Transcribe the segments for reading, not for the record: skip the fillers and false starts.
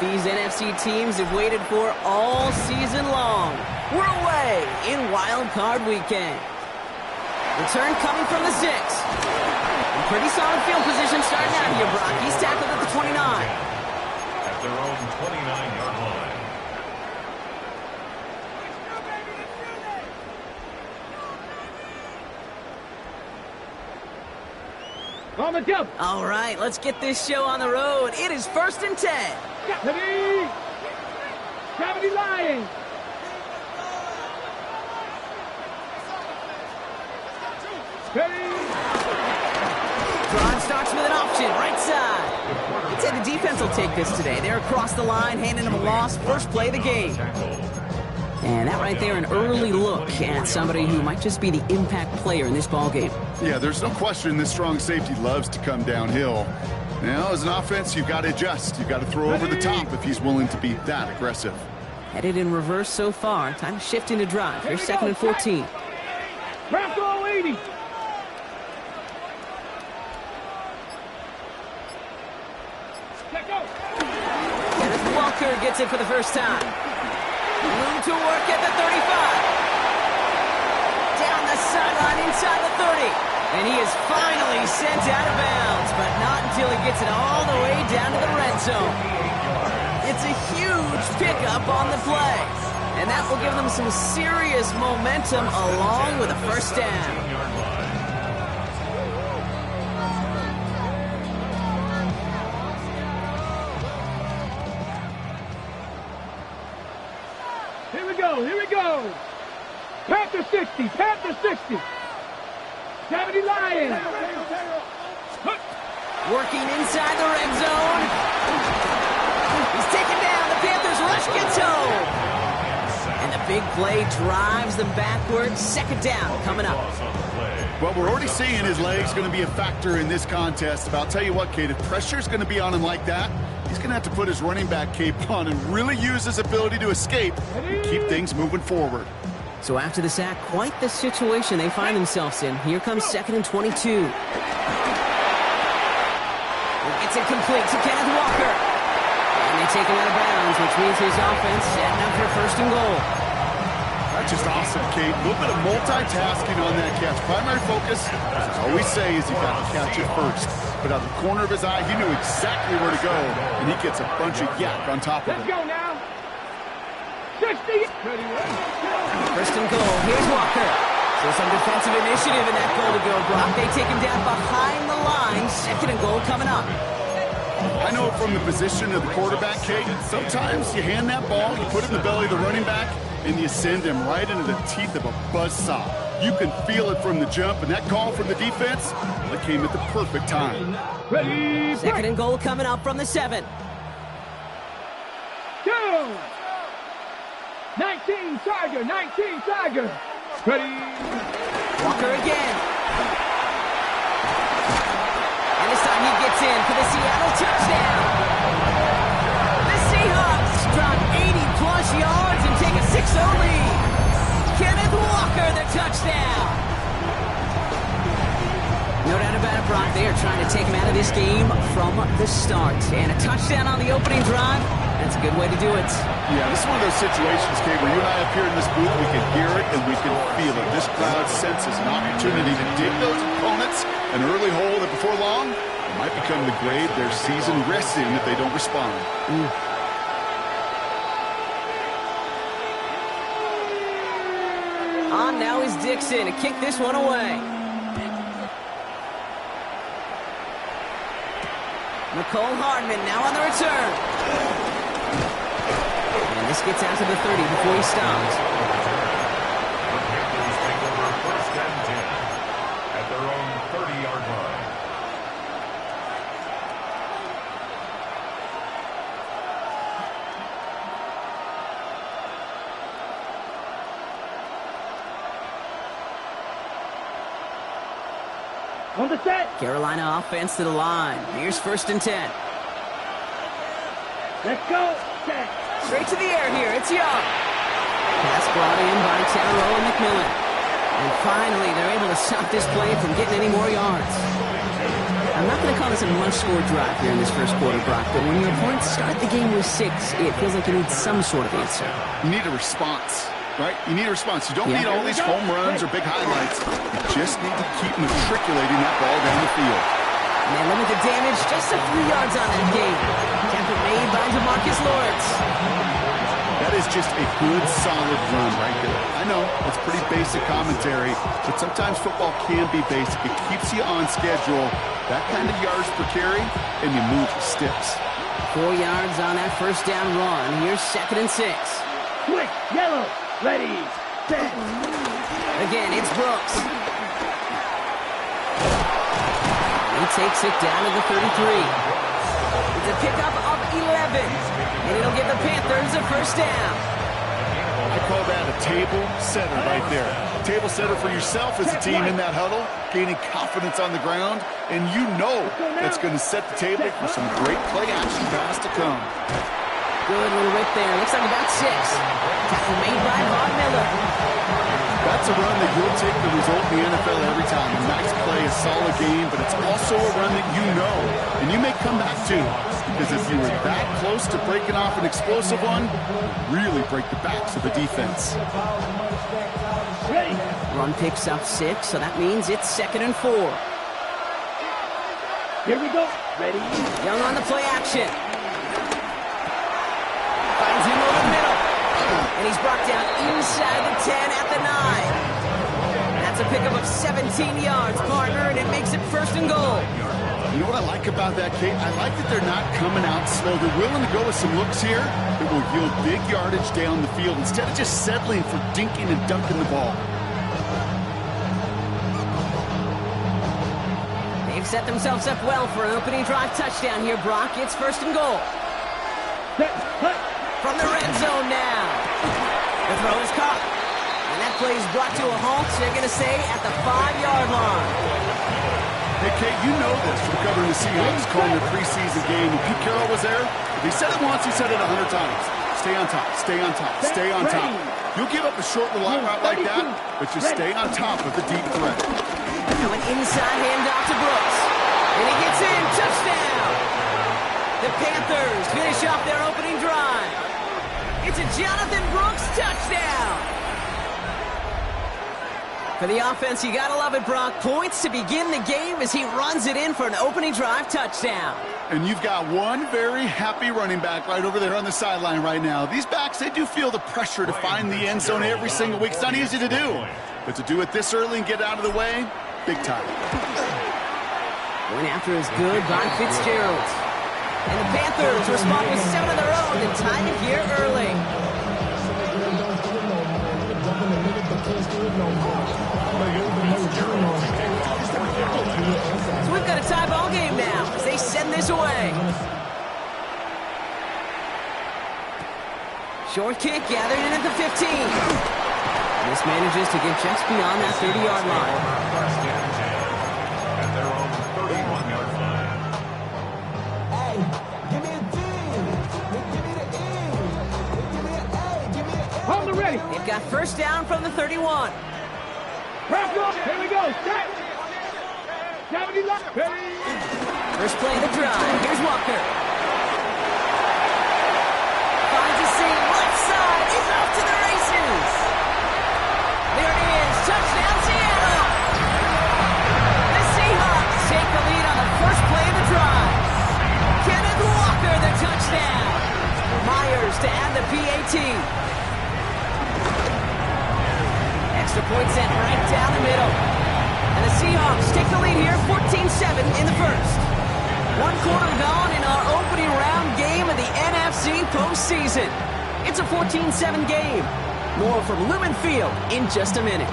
these NFC teams have waited for all season long. We're away in Wild Card Weekend. Return coming from the 6. In pretty solid field position starting out here, Brock. He's tackled at the 29. At their own 29-yard line. On the jump. All right, let's get this show on the road. It is 1st and 10. Gravity Lions. Drive starts with an option, right side. I'd say the defense will take this today. They're across the line, handing them a loss. First play of the game. And that right there, an early look at somebody who might just be the impact player in this ballgame. Yeah, there's no question this strong safety loves to come downhill. Now, as an offense, you've got to adjust. You've got to throw over the top if he's willing to be that aggressive. Headed in reverse so far. Time to shift into drive. Here's 2nd and 14. Bronco 80. Kenneth Walker gets it for the first time. Room to work at the 35. Down the sideline inside the 30. And he is finally sent out of bounds, but not until he gets it all the way down to the red zone. It's a huge pickup on the play. And that will give them some serious momentum along with a first down. Here we go. Panther 60. Panther 60. 70 Lions. Working inside the red zone. He's taken down. The Panthers rush gets home. And the big play drives them backwards. 2nd down coming up. Well, we're already seeing his legs going to be a factor in this contest. But I'll tell you what, Kate, if pressure's going to be on him like that, he's going to have to put his running back cape on and really use his ability to escape and keep things moving forward. So after the sack, quite the situation they find themselves in. Here comes 2nd and 22. It's incomplete to Kenneth Walker. And they take him out of bounds, which means his offense setting up for 1st and goal. That's just awesome, Kate. A little bit of multitasking on that catch. Primary focus, as I always say, is you got to catch it first. But out of the corner of his eye, he knew exactly where to go, and he gets a bunch of yak on top of it. Let's go now. 60. 1st and goal. Here's Walker. So some defensive initiative in that goal to go, Brock. They take him down behind the line. 2nd and goal coming up. I know from the position of the quarterback, Kate, sometimes you hand that ball, you put it in the belly of the running back, and you send him right into the teeth of a buzzsaw. You can feel it from the jump, and that call from the defense, that came at the perfect time. Ready. 2nd and goal coming up from the 7. Go. 19 Tiger. 19 Tiger. Ready. Walker again. And this time he gets in for the Seattle touchdown. The Seahawks drop 80-plus yards and take a 6-0 lead. Kenneth Walker, the touchdown. No doubt about it, Brock. They are trying to take him out of this game from the start. And a touchdown on the opening drive, that's a good way to do it. Yeah, this is one of those situations, Kate, where you and I up here in this booth, we can hear it and we can feel it. This crowd senses an opportunity to dig those opponents an early hole that before long it might become the grave their season rests in if they don't respond. On now is Dixon to kick this one away. Nicole Hardman now on the return. And this gets out to the 30 before he stops. The Panthers take over 1st and 10 at their own 30-yard line. On the set. Carolina offense to the line. Here's 1st and 10. Let's go. Set. Straight to the air here. It's Young. Pass brought in by Tyrell and McMillan. And finally, they're able to stop this play from getting any more yards. I'm not going to call this a must-score drive here in this first quarter, Brock, but when your opponents start the game with 6, it feels like you need some sort of answer. You need a response, right? You need a response. You don't need all these home runs or big highlights. You just need to keep matriculating that ball down the field. And they limit the damage just to 3 yards on that game. Tackle made by DeMarcus Lawrence. That is just a good, solid run right there. I know, it's pretty basic commentary, but sometimes football can be basic. It keeps you on schedule, that kind of yards per carry, and you move the sticks. 4 yards on that first down run. Here's 2nd and 6. Quick, yellow, ready, set. Again, it's Brooks. He takes it down to the 33. It's a pickup of 11. And it'll give the Panthers a first down. I call that a table setter right there. Table setter for yourself as a team in that huddle, gaining confidence on the ground, and you know that's going to set the table for some great play action pass to come. Good little whip there. Looks like about 6. Tackle made by Von Miller. That's a run that you'll take the result in the NFL every time. A nice play, a solid game, but it's also a run that you know, and you may come back to. Because if you were that close to breaking off an explosive one, really break the backs of the defense. Ready. Run picks up 6, so that means it's 2nd and 4. Here we go. Ready. Young on the play action. Finds him over the middle. And he's brought down inside the 10 at the 9. That's a pickup of 17 yards, partner, and it makes it 1st and goal. You know what I like about that, Kate? I like that they're not coming out slow. They're willing to go with some looks here that will yield big yardage down the field instead of just settling for dinking and dunking the ball. They've set themselves up well for an opening drive touchdown here, Brock. It's 1st and goal. Set. Cut. From the red zone now. The throw is caught. And that play is brought to a halt, so they're going to say at the 5-yard line. Hey, Kate, you know this from covering the Seahawks, calling their preseason game. When Pete Carroll was there, if he said it once, he said it 100 times. Stay on top, stay on top, stay on top. You'll give up a short route like that, but just stay on top of the deep threat. Now an inside handoff to Brooks. And he gets in. Touchdown! The Panthers finish off their opening drive. It's a Jonathan Brooks touchdown! For the offense, you gotta love it, Brock. Points to begin the game as he runs it in for an opening drive touchdown. And you've got one very happy running back right over there on the sideline right now. These backs, they do feel the pressure to find the end zone every single week. It's not easy to do. But to do it this early and get out of the way, big time. Going after is good by Fitzgerald. And the Panthers respond with 7 of their own and tie it here early. So we've got a tie ball game now as they send this away. Short kick gathered in at the 15. This manages to get just beyond that 30-yard line. At their own 31-yard line. Hey, give me a D. Give me the E. Give me an A. Give me an A. Hold the ready. They've got first down from the 31. Wrap up. Here we go. Set. 70 left. Ready. First play of the drive. Here's Walker. Finds a seam. Left side. He's off to the races. There it is. Touchdown, Seattle. The Seahawks take the lead on the first play of the drive. Kenneth Walker, the touchdown. Myers to add the PAT. Extra point sent right down the middle. And the Seahawks take the lead here, 14-7 in the first. 1 quarter gone in our opening round game of the NFC postseason. It's a 14-7 game. More from Lumen Field in just a minute.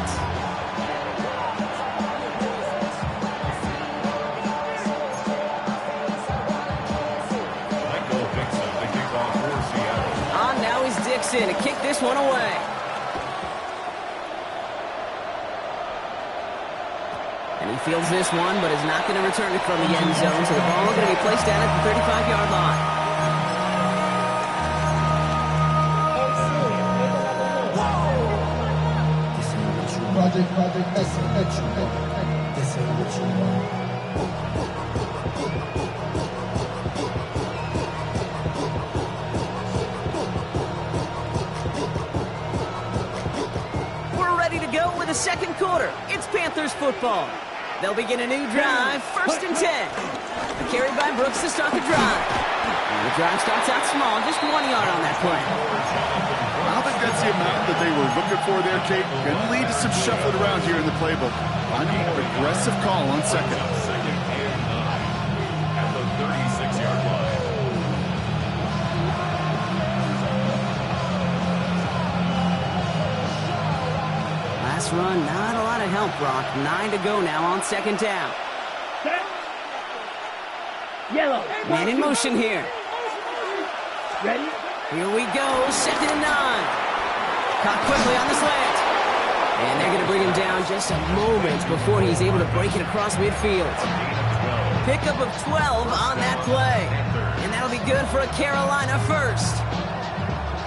Michael Dixon, the kickoff for Seattle. On now is Dixon to kick this one away. And he fields this one, but is not going to return it from the end zone. So the ball going to be placed down at the 35-yard line. Project, S, this ain't what you want. over. It's Panthers football. They'll begin a new drive, 1st and 10. A carry by Brooks to start the drive. And the drive starts out small, just 1 yard on that play. I don't think that's the amount that they were looking for there, Kate. Going to lead to some shuffling around here in the playbook. On a more aggressive call on second. Second and 9 at the 36-yard line. Last run, not a lot of help, Brock. 9 to go now on 2nd down. Set. Yellow. Man in motion here. Ready? Here we go, 2nd and 9. Caught quickly on the slant. And they're going to bring him down just a moment before he's able to break it across midfield. Pickup of 12 on that play. And that'll be good for a Carolina first.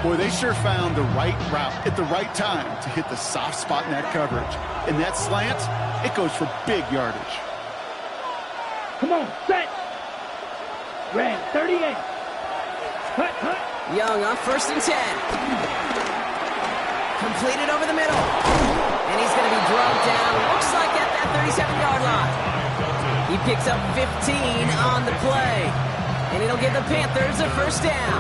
Boy, they sure found the right route at the right time to hit the soft spot in that coverage. And that slant, it goes for big yardage. Come on, set. Red, 38. Cut, cut. Young on 1st and 10. Completed over the middle. And he's going to be drugged down, looks like at that 37-yard line. He picks up 15 on the play. And it'll give the Panthers a 1st down.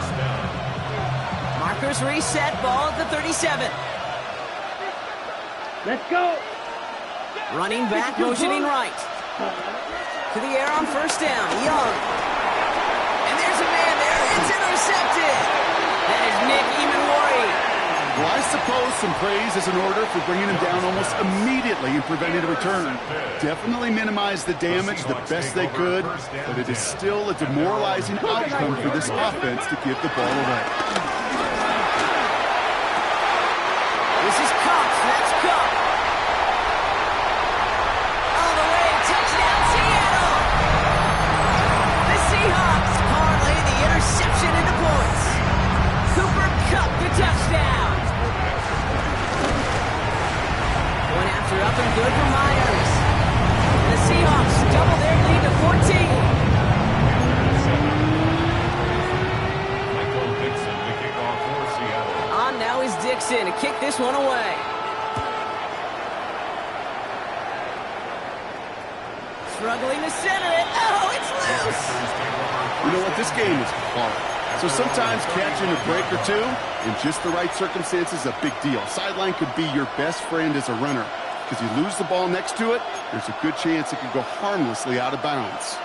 Markers reset, ball at the 37. Let's go. Running back, motioning right. To the air on 1st down, Young. And there's a man there, it's intercepted. That is Nick Emanwari. Well, I suppose some praise is in order for bringing him down almost immediately and preventing a return. Definitely minimized the damage the best they could, but it is still a demoralizing outcome for this offense to give the ball away. This is Cox, that's Cup. All the way, touchdown Seattle. The Seahawks parlay the interception into points. Cooper Kupp, the touchdown. Going after up and good for Myers. The Seahawks double their lead to 14. Michael Dixon to kick off for Seattle. On now is Dixon to kick this one away. Struggling to center it. Oh, it's loose. You know what? This game is hard. So sometimes catching a break or two in just the right circumstances is a big deal. Sideline could be your best friend as a runner. Because you lose the ball next to it, there's a good chance it could go harmlessly out of bounds.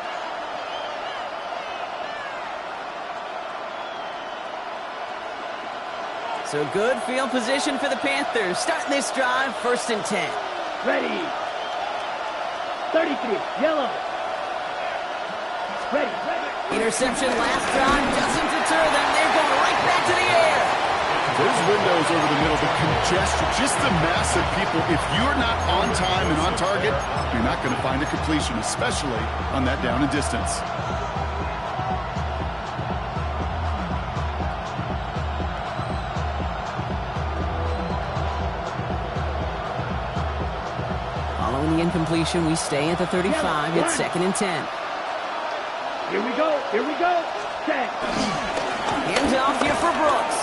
So good field position for the Panthers. Starting this drive, 1st and 10. Ready. 33. Yellow. Ready. Interception last drive doesn't deter them. They're going right back to the air. Those windows over the middle, the congestion, just the mass of people. If you're not on time and on target, you're not going to find a completion, especially on that down and distance. Following the incompletion, we stay at the 35. It's 2nd and 10. Here we go. Here we go. Set. Hands off here for Brooks.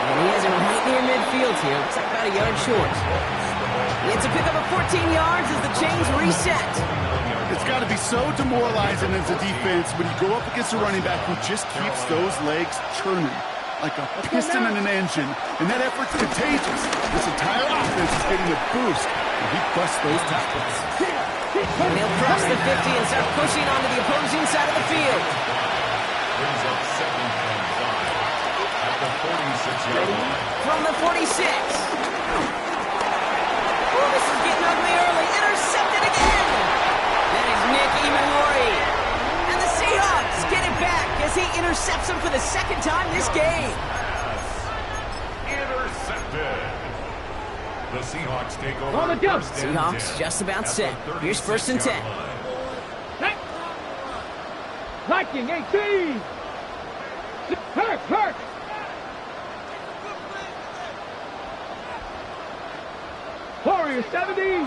And he has him right near midfield here. Looks like about a yard short. It's a pickup of 14 yards as the chains reset. It's got to be so demoralizing as a defense when you go up against a running back who just keeps those legs churning like a piston in an engine. And that effort's contagious. This entire offense is getting a boost, and he busts those tackles. And he'll cross the 50 and start pushing onto the opposing side of the field. Brings up 2nd and 5 at the 46-yard line. From the 46. Oh, this is getting ugly early. Intercepted again. That is Nick Emanwari. And the Seahawks get it back as he intercepts him for the 2nd time this game. Intercepted. The Seahawks take over. On the jump. 1st and Seahawks 10 just about at the set. Here's 1st and 10. 36-yard line. Viking 18. Hurt. Warrior 70.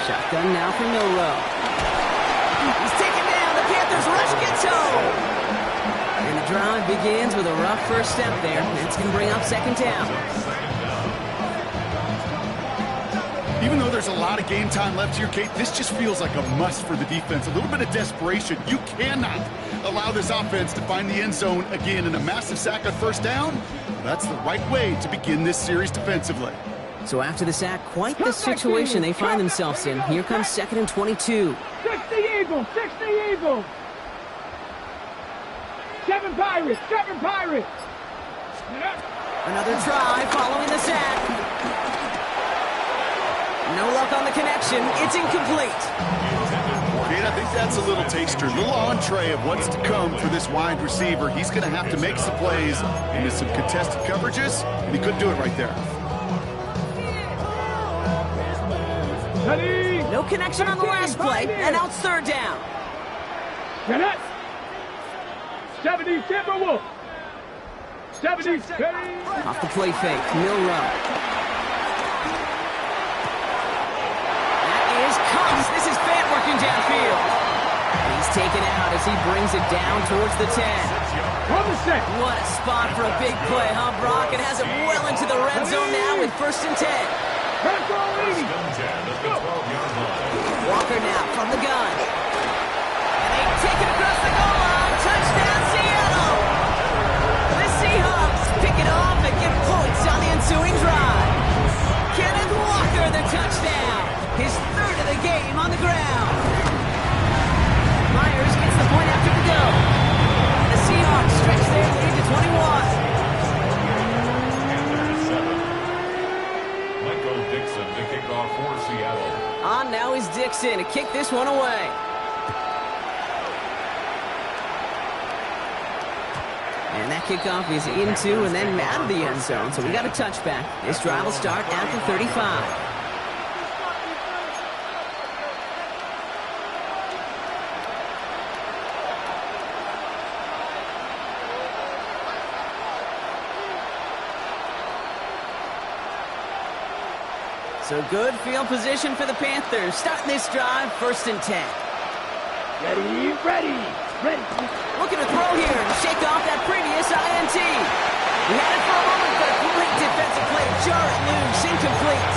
Shotgun now for Milrow. He's taken down. The Panthers rush gets home. And the drive begins with a rough first step there. That's going to bring up second down. Even though there's a lot of game time left here, Kate, this just feels like a must for the defense. A little bit of desperation. You cannot allow this offense to find the end zone again, and a massive sack on first down. That's the right way to begin this series defensively. So after the sack, quite the situation they find themselves in. Here comes second and 22. 60 Eagles, 60 Eagles. 7 Pirates, 7 Pirates. Another try following the sack. No luck on the connection. It's incomplete. Kate, I think that's a little taster, a little entree of what's to come for this wide receiver. He's going to have to make some plays into some contested coverages, and he couldn't do it right there. No connection on the last play, and now it's third down. 70 Timberwolf. 70 Off the play fake, Milrow. That is Cox. This is Fant working downfield. He's taken out as he brings it down towards the 10. What a spot for a big play, huh, Brock? It has it well into the red zone now with first and 10. Walker now from the gun. And they take it across the goal line. Touchdown, Seattle! The Seahawks pick it off and get points on the ensuing drive. Kenneth Walker, the touchdown. His third of the game on the ground. Myers gets the point after the go. And the Seahawks stretch their lead to 21. Dixon to kick off for Seattle. On now is Dixon to kick this one away. And that kickoff is into and then out of the end zone. So we got a touchback. This drive will start after 35. So good field position for the Panthers. Starting this drive, first and 10. Ready, ready, ready. Looking to throw here and shake off that previous INT. He had it for a moment, but a great defensive play. Jar it loose, incomplete.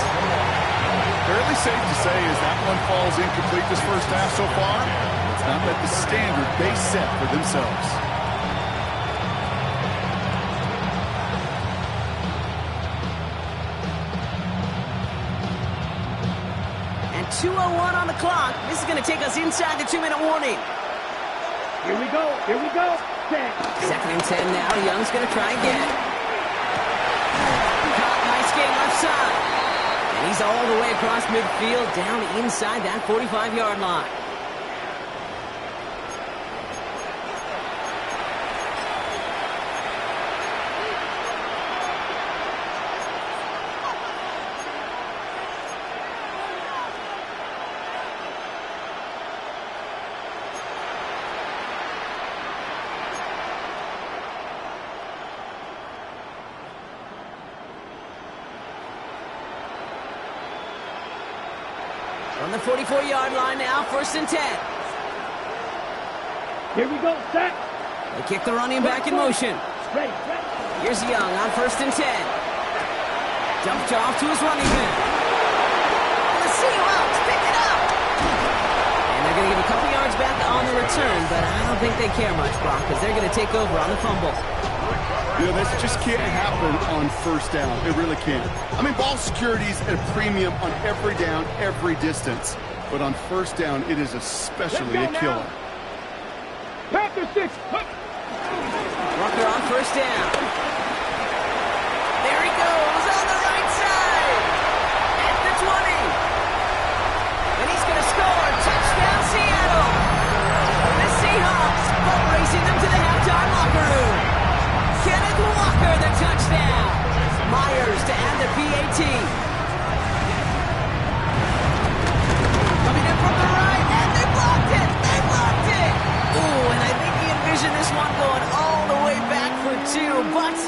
Fairly safe to say as that one falls incomplete this first half so far. It's not met the standard they set for themselves. And 2:01 on the clock. This is going to take us inside the 2-minute warning. Here we go, here we go. 10. Second and 10 now. Young's going to try again. Caught, nice game left side. And he's all the way across midfield, down inside that 45-yard line. On the 44-yard line now, first and 10. Here we go, set. They kick the running back in motion. Ready, ready. Here's Young on first and 10. Dumped off to his running back. And the Seahawks pick it up. And they're going to give a couple yards back on the return, but I don't think they care much, Brock, because they're going to take over on the fumble. You know, this just can't happen on first down. It really can't. I mean, ball security's at a premium on every down, every distance. But on first down, it is especially a killer. Panther 6. Walker on first down. There he goes on the right side. At the 20. And he's going to score. Touchdown, Seattle. The Seahawks boat racing them to the halftime locker room. Kenneth Walker, the touchdown. Myers to add the PAT. Coming in from the right, and they blocked it. They blocked it. Ooh, and I think he envisioned this one going all the way back for 2, but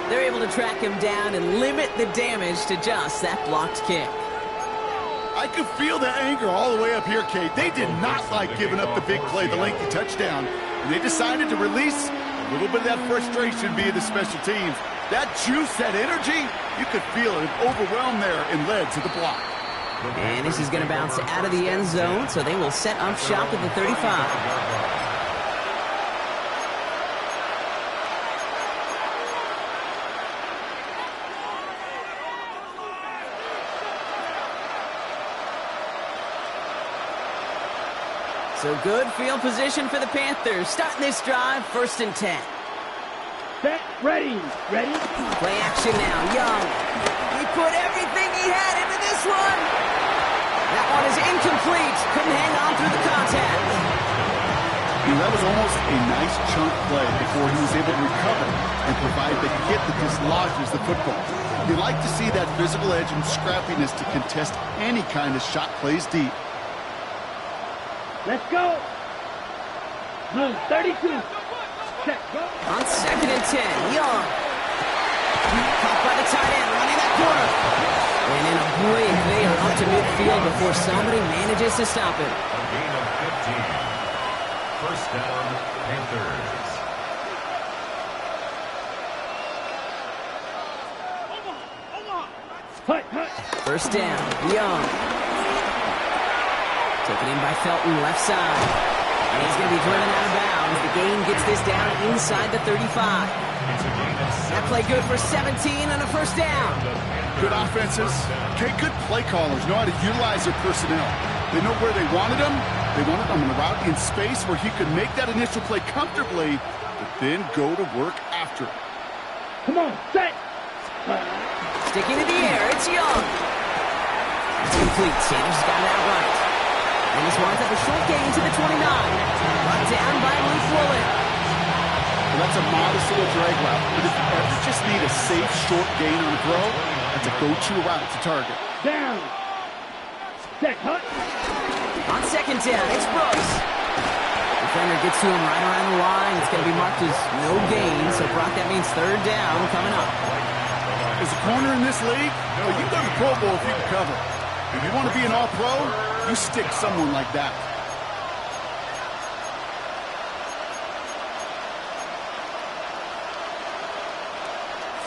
they're able to track him down and limit the damage to just that blocked kick. I could feel the anger all the way up here, Kate. They did not like giving up the big play, the lengthy touchdown. And they decided to release a A little bit of that frustration via the special teams. That juice, that energy, you could feel it overwhelmed there and led to the block. And this is going to bounce out of the end zone, so they will set up shop at the 35. So good field position for the Panthers. Starting this drive, 1st and 10. Set, ready, ready. Play action now, Young. He put everything he had into this one. That one is incomplete. Couldn't hang on through the contact. That was almost a nice chunk play before he was able to recover and provide the hit that dislodges the football. You like to see that physical edge and scrappiness to contest any kind of shot plays deep. Let's go. Blue 32. Set, go. On 2nd and 10, Young. Caught by the tight end, running that corner. And in a blink, they are up to midfield before somebody manages to stop it. A gain of 15. 1st down, Panthers. Hut, hut. 1st down, Young. Taken in by Felton, left side. And he's going to be driven out of bounds. The gain gets this down inside the 35. That play good for 17 and a 1st down. Good offenses. Okay, good play callers know how to utilize their personnel. They know where they wanted him. They wanted him on the route in space where he could make that initial play comfortably, but then go to work after it. Come on, set. Sticking to the air, it's Young. It's complete. Sanders has got it out right. And this winds up a short gain to the 29. Brought down by Luke Woolen. Well, that's a modest little drag route, but if you ever just need a safe, short gain on a throw, that's a go-to route to target. Down. Set, hut. On 2nd down, it's Brooks. Defender gets to him right around the line. It's going to be marked as no gain, so Brock, that means 3rd down coming up. As a corner in this league, well, you go to the Pro Bowl if you can cover. If you want to be an all-pro, you stick someone like that.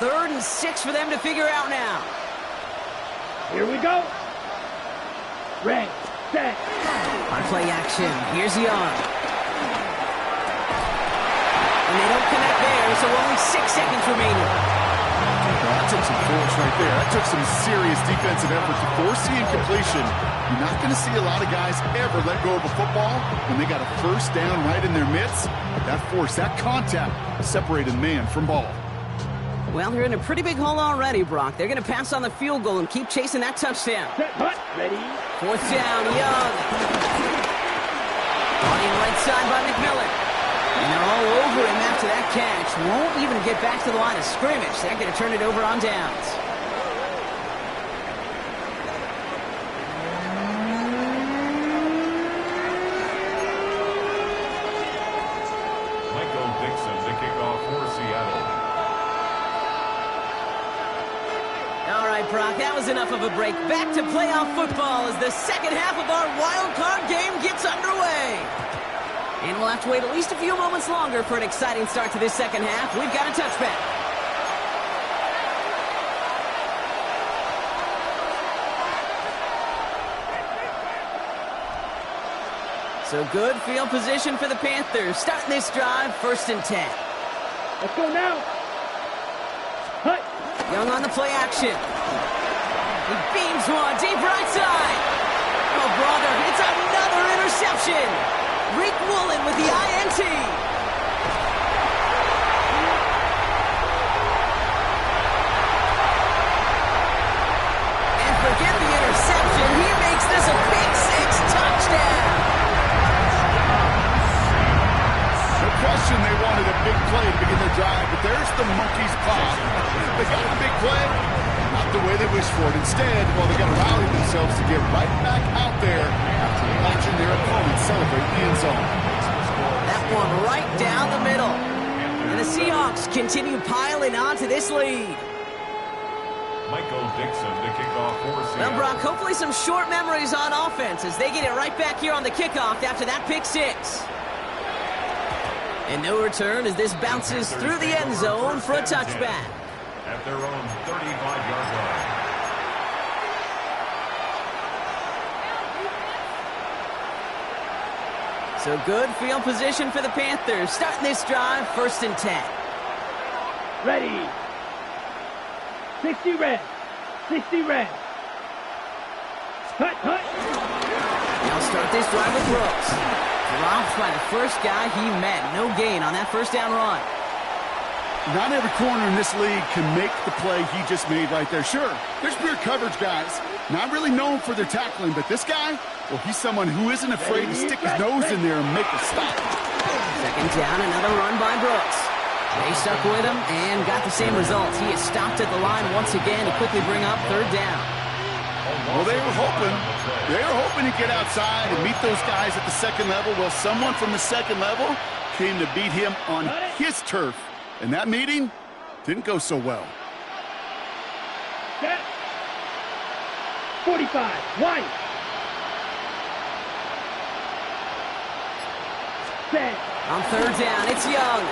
Third and 6 for them to figure out now. Here we go. Red, set. On play action, here's Young. And they don't connect there, so only 6 seconds remaining. That took some force right there. That took some serious defensive effort to force the incompletion. You're not going to see a lot of guys ever let go of a football when they got a 1st down right in their midst. That force, that contact separated man from ball. Well, they're in a pretty big hole already, Brock. They're going to pass on the field goal and keep chasing that touchdown. Set, hut. Ready. 4th down, Young. On the right side by McMillan. And they're all over him after that catch. Won't even get back to the line of scrimmage. They're going to turn it over on downs. Michael Dixon to kick off for Seattle. All right, Brock, that was enough of a break. Back to playoff football as the 2nd half of our wild card game gets underway. And we'll have to wait at least a few moments longer for an exciting start to this 2nd half. We've got a touchback. So good field position for the Panthers. Starting this drive, 1st and 10. Let's go now. Hut. Young on the play action. He beams one deep right side. Oh, brother, it's another interception. Rick Woolen with the INT. And forget the interception. He makes this a big 6 touchdown. No question they wanted a big play to begin their drive, but there's the monkey's paw. They got a big play, not the way they wished for it. Instead, well, they got to rally themselves to get right back out there after watching their opponent celebrate the end zone. That one right down the middle. And the Seahawks continue piling on to this lead. Michael Dixon to kick off for Seattle. Well, Brock, hopefully some short memories on offense as they get it right back here on the kickoff after that pick 6. And no return as this bounces through the end zone for a touchback. At their own 35-yard line. So good field position for the Panthers. Starting this drive, 1st and 10. Ready. 60 red. 60 red. Cut. They'll start this drive with Brooks. Dropped by the first guy he met. No gain on that first down run. Not every corner in this league can make the play he just made right there. Sure, there's pure coverage guys. Not really known for their tackling, but this guy, well, he's someone who isn't afraid to stick his nose in there and make a stop. 2nd down, another run by Brooks. They stuck with him and got the same results. He is stopped at the line once again to quickly bring up 3rd down. Well, they were hoping to get outside and meet those guys at the 2nd level. Well, someone from the 2nd level came to beat him on his turf. And that meeting didn't go so well. Set. 45. One. Set. On 3rd down, it's Young.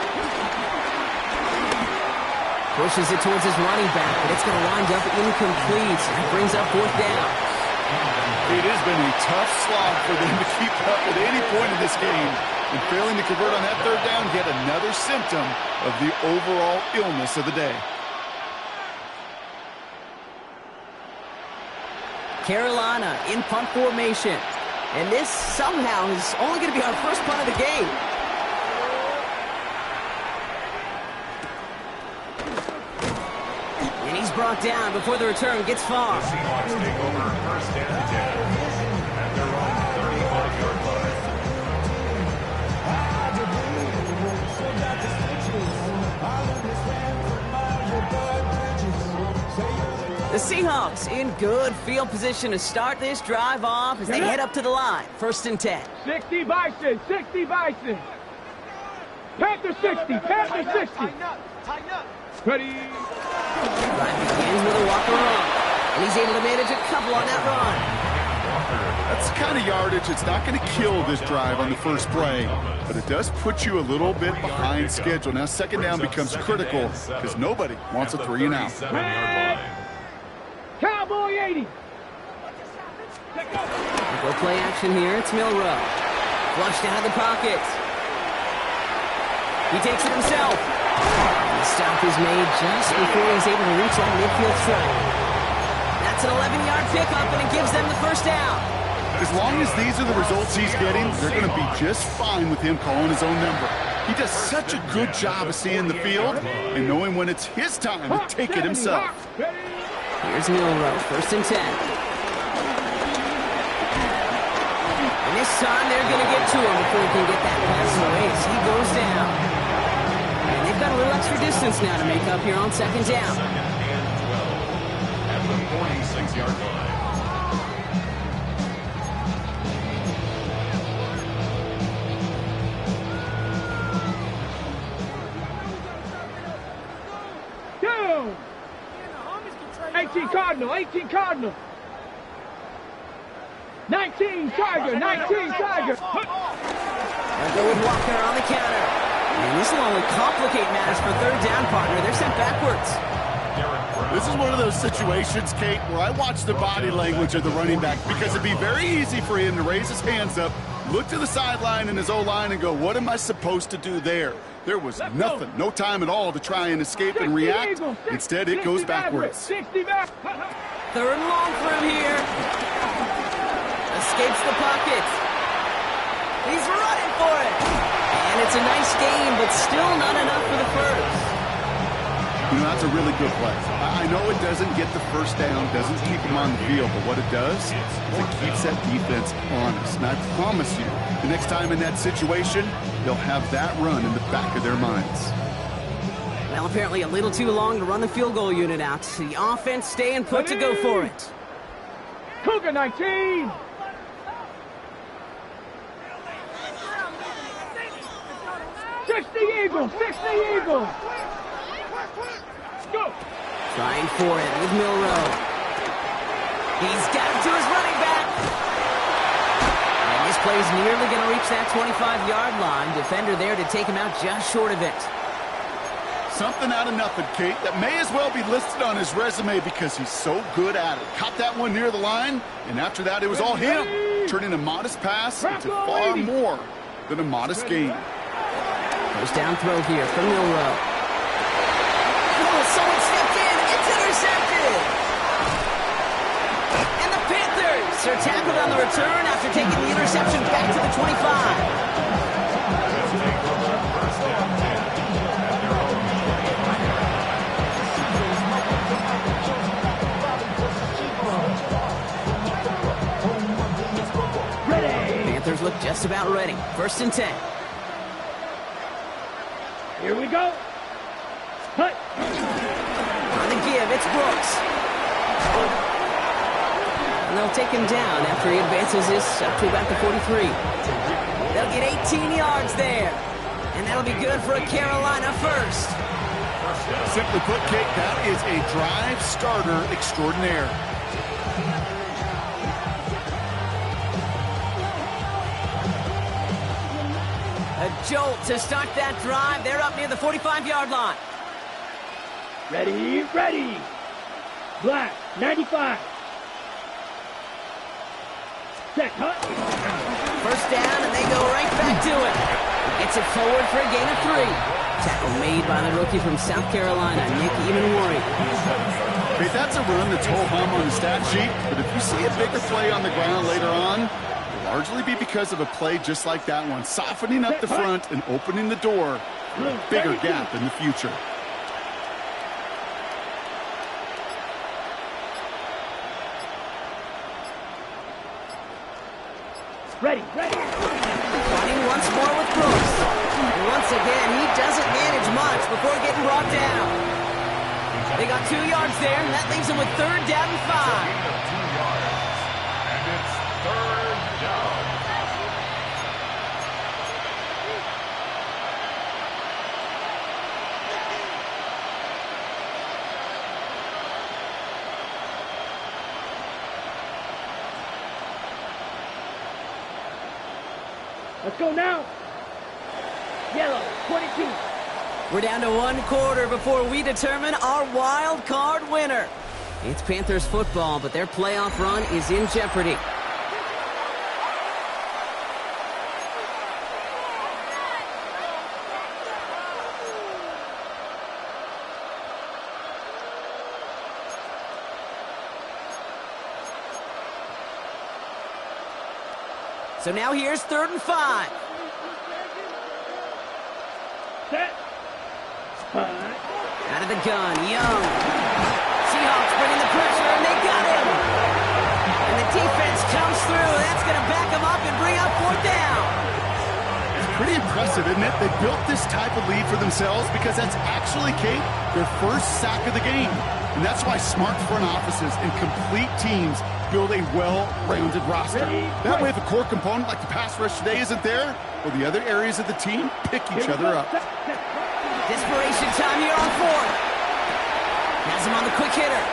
Pushes it towards his running back, but it's going to wind up incomplete. It brings up 4th down. It has been a tough slog for them to keep up at any point in this game. And failing to convert on that 3rd down, yet another symptom of the overall illness of the day. Carolina in punt formation. And this somehow is only going to be our first punt of the game. And he's brought down before the return gets far. The Seahawks take over 1st and 10 at their own 35-yard line. The Seahawks in good field position to start this drive off as they head up to the line. 1st and 10. 60 Bison. 60 Bison. Panther 60. Panther 60. Ready. Drive begins with a walk around. And he's able to manage a couple on that run. That's the kind of yardage that's not going to kill this drive on the first play, but it does put you a little bit behind schedule. Now 2nd down becomes critical because nobody wants a 3 and out. Cowboy 80. Go play action here. It's Milrow. Flushed out of the pocket. He takes it himself. The stop is made just before he's able to reach that midfield strike. That's an 11-yard pickup, and it gives them the 1st down. As long as these are the results he's getting, they're going to be just fine with him calling his own number. He does such a good job of seeing the field and knowing when it's his time to take it himself. Here's Milrow, 1st and 10. And this time they're going to get to him before he can get that pass away as he goes down. And they've got a little extra distance now to make up here on 2nd down. 2nd and 12 at the 46-yard line. Down. 18 Cardinal. 18 Cardinal. 19 Tiger. 19 Tiger. They'll go with Walker on the counter. And this will only complicate matters for 3rd down, partner. They're sent backwards. This is one of those situations, Kate, where I watch the body language of the running back because it'd be very easy for him to raise his hands up, look to the sideline in his O-line and go, what am I supposed to do there? There was nothing, no time at all to try and escape and react. Instead, it goes backwards. 60 back. 3rd and long for him here. Escapes the pocket. He's running for it. And it's a nice gain, but still not enough for the 1st. You know, that's a really good play. I know it doesn't get the 1st down, doesn't keep him on the field, but what it does is it keeps that defense honest. And I promise you, the next time in that situation, they'll have that run in the back of their minds. Well, apparently a little too long to run the field goal unit out. The offense staying put to go for it. Cougar 19. Eagles. 60 Eagles. Go. Trying for it with Milrow. He's got it to his running back. And this play's nearly going to reach that 25-yard line. Defender there to take him out just short of it. Something out of nothing, Kate, that may as well be listed on his resume because he's so good at it. Caught that one near the line, and after that, it was all him, turning a modest pass into far more than a modest gain. First down throw here from Milrow. Oh, someone stepped in. It's intercepted. And the Panthers are tackled on the return after taking the interception back to the 25. Panthers look just about ready. First and 10. Here we go. Cut. On the give, it's Brooks. And they'll take him down after he advances this up to about the 43. They'll get 18 yards there. And that'll be good for a Carolina first. Simply put, Kate, that is a drive starter extraordinaire. A jolt to start that drive. They're up near the 45-yard line. Ready, ready. Black, 95. Set, cut. First down, and they go right back to it. Gets it forward for a gain of 3. Tackle made by the rookie from South Carolina, Nick Evenworry. Hey, that's a run that's ho-hum on the stat sheet, but if you see a bigger play on the ground later on, largely be because of a play just like that one, softening up the front and opening the door for a bigger gap in the future. Ready, ready. Running once more with Brooks. And once again, he doesn't manage much before getting brought down. They got 2 yards there, and that leaves them with third down and 5. And it's third down. Let's go now. Yellow, 22. We're down to 1 quarter before we determine our wild card winner. It's Panthers football, but their playoff run is in jeopardy. So now here's 3rd and 5. Set. Out of the gun, Young. Seahawks bringing the pressure, and they got him. And the defense comes through. That's going to back them up and bring up 4th down. It's pretty impressive, isn't it? They built this type of lead for themselves because that's actually, Kate, their first sack of the game. And that's why smart front offices and complete teams build a well-rounded roster. That way, if a core component like the pass rush today isn't there, well, the other areas of the team pick each other up. Desperation time here on 4th. Has him on the quick hitter.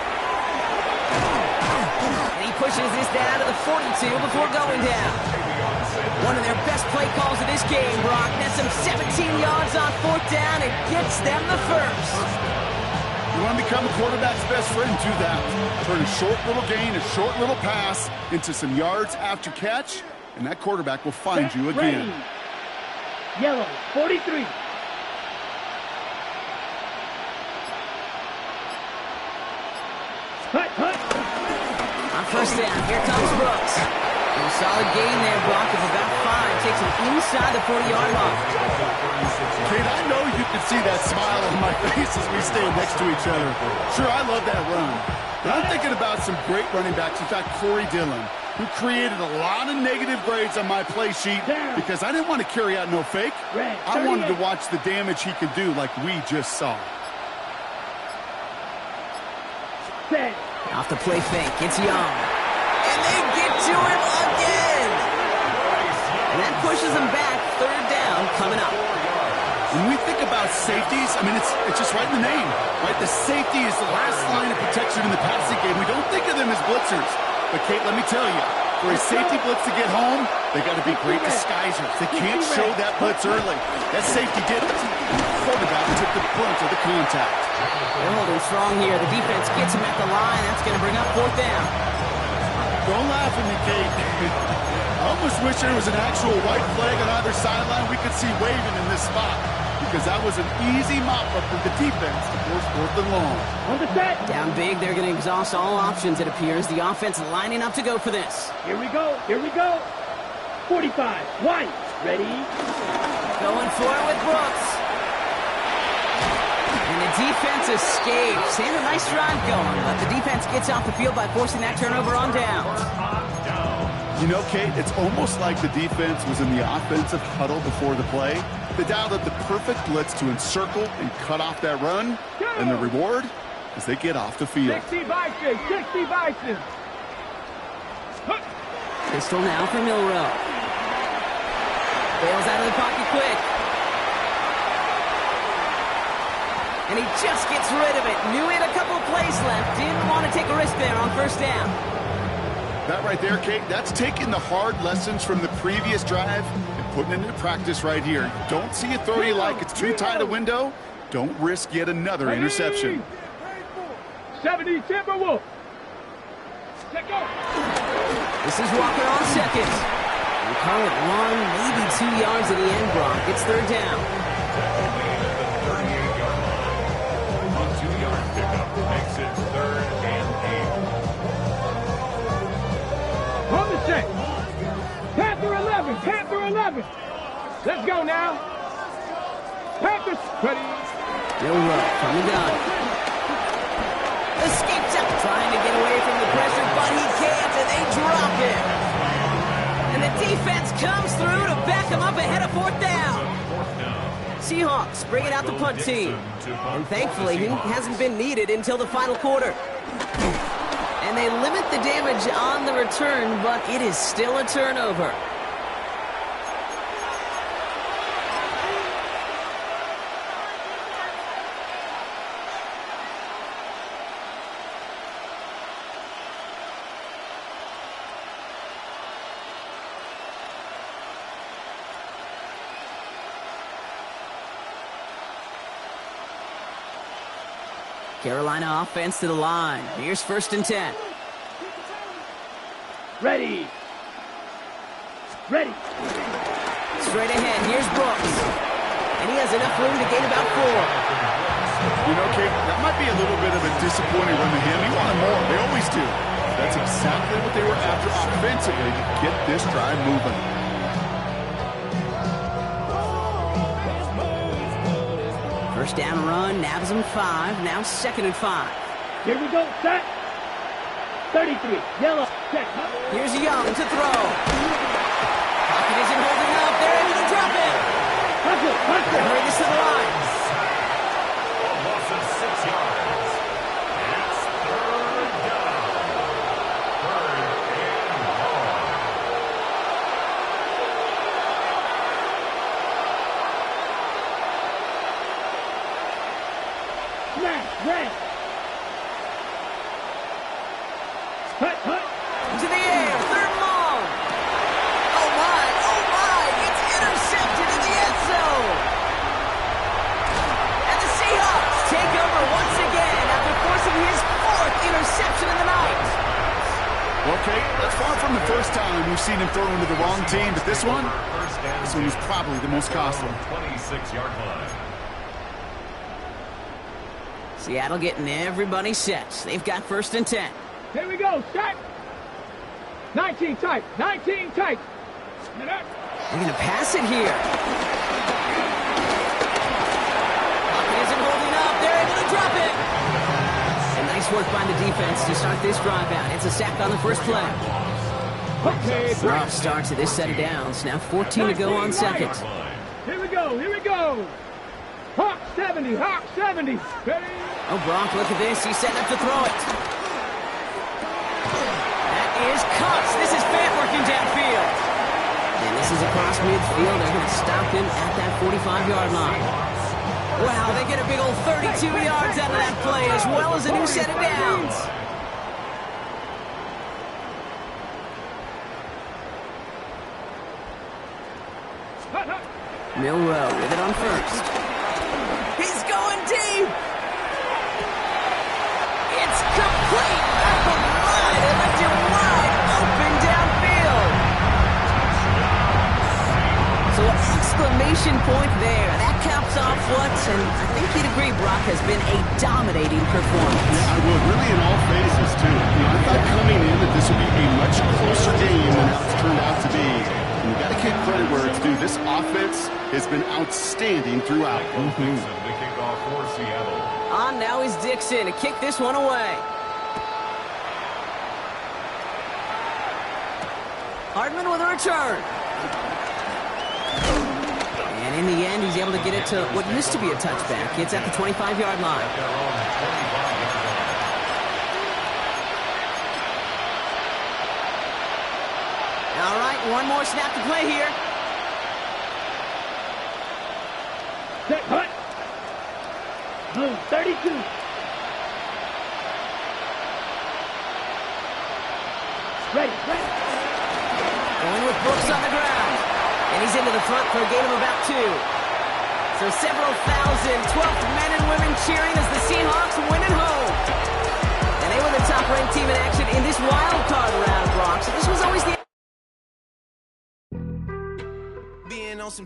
And he pushes this down to the 42 before going down. One of their best play calls of this game, Brock. Nets them 17 yards on 4th down and gets them the first. You want to become a quarterback's best friend, do that. Turn a short little gain, a short little pass into some yards after catch, and that quarterback will find you again. Ready. Yellow, 43. Hut, hut. On first down, here comes Brooks. And a solid gain there, Brock, of about 5. Takes him inside the 40-yard line. Kate, I know you can see that smile on my face as we stand next to each other. Sure, I love that run. But I'm thinking about some great running backs. In fact, Corey Dillon, who created a lot of negative grades on my play sheet because I didn't want to carry out no fake. I wanted to watch the damage he could do like we just saw. Off the play fake, it's Young. And they get to him again. And that pushes them back. 3rd down coming up. When we think about safeties, I mean, it's just right in the name, right? The safety is the last line of protection in the passing game. We don't think of them as blitzers. But, Kate, let me tell you, For a safety blitz to get home, they got to be great disguisers. They can't show that blitz early. That safety did it. Quarterback took the brunt of the contact. They're holding strong here. The defense gets him at the line. That's going to bring up 4th down. Don't laugh at me, Kate. I almost wish there was an actual white flag on either sideline we could see waving in this spot, because that was an easy mop-up for the defense to force 4th and long. On the set. Down big, they're going to exhaust all options, it appears. The offense lining up to go for this. Here we go. Here we go. 45. White. Ready. Going for it with Brooks. And the defense escapes. And a nice drive going, but the defense gets off the field by forcing that turnover on downs. You know, Kate, it's almost like the defense was in the offensive huddle before the play. They dialed up the perfect blitz to encircle and cut off that run. And the reward is they get off the field. 60 Bison. 60 Bison. Pistol now for Milrow. Bails out of the pocket quick. And he just gets rid of it. Knew he had a couple plays left. Didn't want to take a risk there on 1st down. That right there, Kate, that's taking the hard lessons from the previous drive and putting it into practice right here. Don't see a throw you like it's too tight a window. Don't risk yet another interception. 70 Timberwolf. Check go. This is Walker on 2nd. We call it 1, maybe 2 yards at the end, Brock. It's 3rd down. On 2-yard pickup makes it 3rd and 8. On the set. Panther 11. Panther 11. Let's go now. Panthers. Ready. Milrow from the gun. Escapes up, trying to get away from the pressure, but he can't, and they drop him. And the defense comes through to back him up ahead of 4th down. Seahawks bring it out the punt team. And thankfully, he hasn't been needed until the final quarter. And they limit the damage on the return, but it is still a turnover. Carolina offense to the line. Here's 1st and 10. Ready. Ready. Straight ahead, here's Brooks. And he has enough room to gain about 4. You know, Kate, that might be a little bit of a disappointing run to him. He wanted more. They always do. That's exactly what they were after offensively to get this drive moving. First down run, nabs him 5. Now 2nd and 5. Here we go. Set. 33. Yellow. Check. Here's Young to throw. Pocket isn't holding up. They're able to drop it. Hurry this to the line. Loss of 6 yards. It's 3rd down. 3rd and long. Smash. Red. Hut. To the air. 3rd and long. Oh, my. It's intercepted in the end zone. And the Seahawks take over once again after forcing his 4th interception of the night. Okay, that's far from the first time we've seen him throw into the wrong team, but this one was probably the most costly. 26-yard line. Seattle getting everybody set. They've got 1st and 10. Here we go. Set. 19 tight. 19 tight. They're going to pass it here. Pocket isn't holding up. They're able to drop it. And nice work by the defense to start this drive out. It's a sack on the first play. Okay. Rough start to this set of downs. Now 14 to go on 2nd. Here we go. Here we go. Hawk 70. Hawk 70. Ready. Oh, Brock, look at this. He's setting up to throw it. That is Cox. This is Fant working downfield. And this is across midfield. They're going to stop him at that 45-yard line. Wow, they get a big old 32 yards out of that play, as well as a new set of downs. Milrow with it on first. He's going deep. It's complete. Oh, my. They left you wide open downfield. So exclamation point there. That caps off what, and I think you'd agree, Brock, has been a dominating performance. Yeah, I would. Really in all phases, too. I thought coming in that this would be a much closer game than how it's turned out to be. And you got to give credit where it's due. This offense has been outstanding throughout. Dixon to kick off for Seattle. On now is Dixon to kick this one away. Hardman with a return. And in the end, he's able to get it to what used to be a touchback. It's at the 25-yard line. At their own 25-yard line. All right, one more snap to play here. Set, hut. Blue, 32. Ready. Going with Brooks on the ground. And he's into the front for a gain of about 2. So several thousand 12th men and women cheering as the Seahawks win at home. And they were the top-ranked team in action in this wild card round, Brock. So this was always the... Being on some